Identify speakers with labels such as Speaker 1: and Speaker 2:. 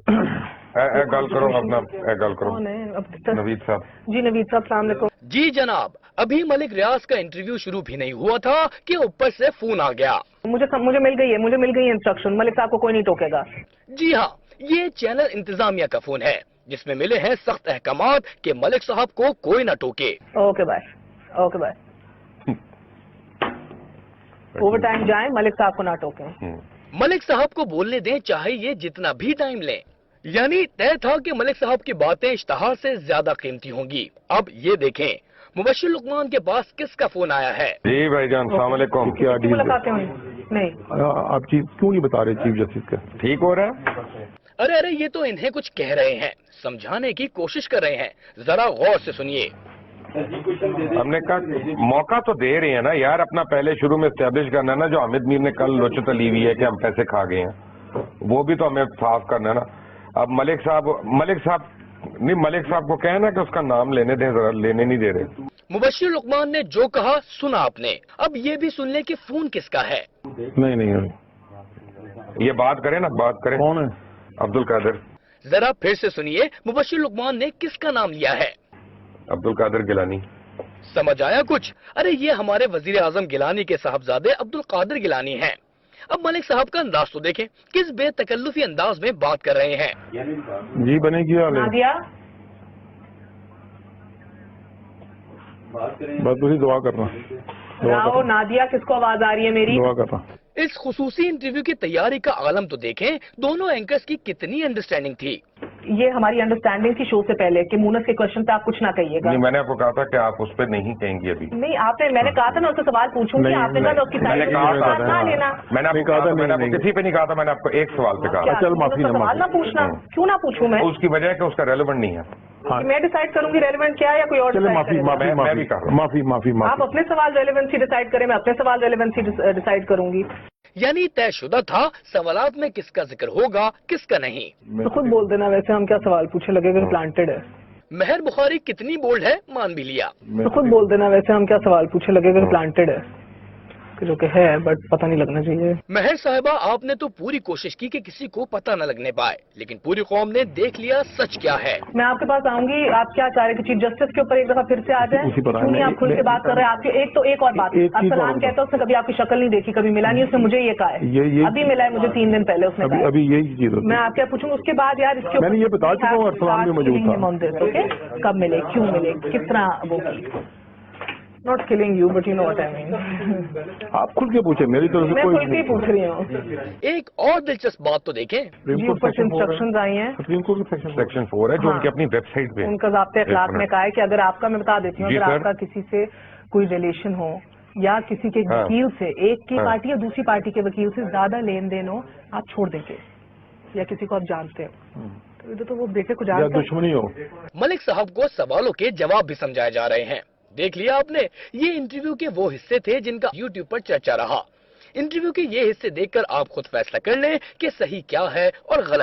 Speaker 1: गल करो अपना गल करो।
Speaker 2: कौन है?
Speaker 1: नवीद साहब।
Speaker 2: जी नवीद साहब, सलाम अलैकुम।
Speaker 3: जी जनाब, अभी मलिक रियाज का इंटरव्यू शुरू भी नहीं हुआ था कि ऊपर से फोन आ गया।
Speaker 2: मुझे मिल गई है इंस्ट्रक्शन, मलिक साहब को कोई नहीं टोकेगा।
Speaker 3: जी हाँ, ये चैनल इंतजामिया का फोन है जिसमें मिले हैं सख्त अहकामात कि मलिक साहब को कोई न टोके।
Speaker 2: Okay bye, okay bye. Over time जाए, मलिक साहब को ना टोकें।
Speaker 3: मलिक साहब को बोलने दें, चाहे ये जितना भी टाइम लें। यानी तय था कि मलिक साहब की बातें इश्तहार से ज्यादा कीमती होंगी। अब ये देखें मुबश्शिर लुकमान के पास किसका फोन आया है।
Speaker 1: जी भाईजान, सलाम अलैकुम।
Speaker 2: क्या मुलाकातें हुई? नहीं,
Speaker 4: आप चीफ क्यों नहीं बता रहे चीफ जस्टिस का?
Speaker 1: ठीक हो रहा है?
Speaker 3: अरे ये तो इन्हें कुछ कह रहे हैं, समझाने की कोशिश कर रहे हैं, जरा गौर से सुनिए।
Speaker 1: हमने कहा मौका तो दे रहे हैं ना यार, अपना पहले शुरू में एस्टेब्लिश करना है ना। जो हामिद मीर ने कल लोचत ली हुई है कि हम पैसे खा गए हैं, वो भी तो हमें साफ करना है ना। अब मलिक साहब को कहना कि उसका नाम लेने दें, जरा लेने नहीं दे रहे।
Speaker 3: मुबश्शिर लुकमान ने जो कहा सुना आपने, अब ये भी सुन ले कि फोन किसका है।
Speaker 4: नहीं,
Speaker 1: ये बात करें ना, बात करें।
Speaker 4: कौन है?
Speaker 1: अब्दुल कादिर।
Speaker 3: जरा फिर से सुनिए मुबश्शिर लुकमान ने किसका नाम लिया है।
Speaker 1: अब्दुल कादिर गिलानी।
Speaker 3: समझ आया कुछ? अरे ये हमारे वजीर आजम गिलानी के साहबजादे अब्दुल कादिर गिलानी हैं। अब मलिक साहब का अंदाज तो देखें, किस बेतकल्लुफी अंदाज में बात कर रहे हैं।
Speaker 4: जी बनेगी
Speaker 2: नादिया,
Speaker 4: बस तुझे दुआ करना।
Speaker 2: राओ नादिया, किसको आवाज आ रही है मेरी?
Speaker 4: दुआ करना।
Speaker 3: इस खुसूसी इंटरव्यू की तैयारी का आलम तो देखें, दोनों एंकर्स की कितनी अंडरस्टैंडिंग थी।
Speaker 2: ये हमारी अंडरस्टैंडिंग थी शो से पहले कि मूनस के क्वेश्चन पे आप कुछ ना कहिएगा।
Speaker 1: नहीं, मैंने आपको कहा था कि आप उस पर नहीं कहेंगी अभी।
Speaker 2: नहीं, मैंने कहा था मैं उससे सवाल पूछूंगी, आपने कहा उसकी
Speaker 1: मैंने कहा था
Speaker 2: ना लेना।
Speaker 1: मैंने आपको कहा था, मैंने आपको किसी पे नहीं कहा था, मैंने आपको एक सवाल पे कहा।
Speaker 4: चल माफी
Speaker 2: सवाल ना पूछना, क्यों ना पूछूं मैं?
Speaker 1: उसकी वजह है कि उसका रेलेवेंट नहीं है।
Speaker 2: मैं डिसाइड करूंगी रेलेवेंट क्या है या कोई और?
Speaker 4: चलो माफी।
Speaker 2: आप अपने सवाल रेलेवेंसी डिसाइड करें, मैं अपने सवाल रेलेवेंसी डिसाइड करूंगी।
Speaker 3: यानी तयशुदा था सवालात में किसका जिक्र होगा किसका नहीं।
Speaker 2: तो खुद बोल देना, वैसे हम क्या सवाल पूछे, लगेगा प्लांटेड है।
Speaker 3: महर बुखारी कितनी बोल्ड है मान भी लिया।
Speaker 2: तो खुद बोल देना, वैसे हम क्या सवाल पूछे, लगेगा प्लांटेड है, जो कि है बट पता नहीं लगना चाहिए।
Speaker 3: महर साहिबा, आपने तो पूरी कोशिश की कि किसी को पता न लगने पाए, लेकिन पूरी कौम ने देख लिया सच क्या है।
Speaker 2: मैं आपके पास आऊंगी, आप क्या चाह रहे हैं कि चीफ जस्टिस के ऊपर एक दफा फिर से आ जाए? क्यों नहीं आप खुल के बात कर रहे हैं? आपके एक और बात, आप सलाम कहते हैं, उसने कभी आपकी शक्ल नहीं देखी, कभी मिला नहीं, उसने मुझे ये कहा है, अभी मिला है मुझे 3 दिन पहले, उसने कहा
Speaker 4: अभी यही चीज
Speaker 2: मैं आप क्या पूछूंगा उसके बाद यार, इसके
Speaker 4: मैंने ये बता चुका हूँ, अरसलान भी मौजूद था।
Speaker 2: ओके, कब मिले, क्यों मिले, किस तरह वो की। Not killing you but you know what I mean.
Speaker 4: आप खुल के पूछे, मेरी तरफ से
Speaker 2: मैं
Speaker 4: कोई
Speaker 2: खुल के पूछ रही हूँ।
Speaker 3: एक और दिलचस्प बात तो देखें,
Speaker 2: जी ऊपर से इंस्ट्रक्शन आई हैं,
Speaker 4: सुप्रीम कोर्ट के
Speaker 1: सेक्शन 4 है जो उनकी अपनी वेबसाइट पे,
Speaker 2: उनका ज़ाब्ते अखलाक में कहा है कि अगर आपका, मैं बता देती हूँ, अगर आपका किसी से कोई रिलेशन हो या किसी के वकील से, एक की पार्टी या दूसरी पार्टी के वकील से ज्यादा लेन देन हो, आप छोड़ देंगे, या किसी को आप जानते हो तो वो बेटे को जानते
Speaker 4: दुश्मनी हो।
Speaker 3: मलिक साहब को सवालों के जवाब भी समझाए जा रहे हैं। देख लिया आपने, ये इंटरव्यू के वो हिस्से थे जिनका YouTube पर चर्चा रहा। इंटरव्यू के ये हिस्से देखकर आप खुद फैसला कर लें कि सही क्या है और गलत।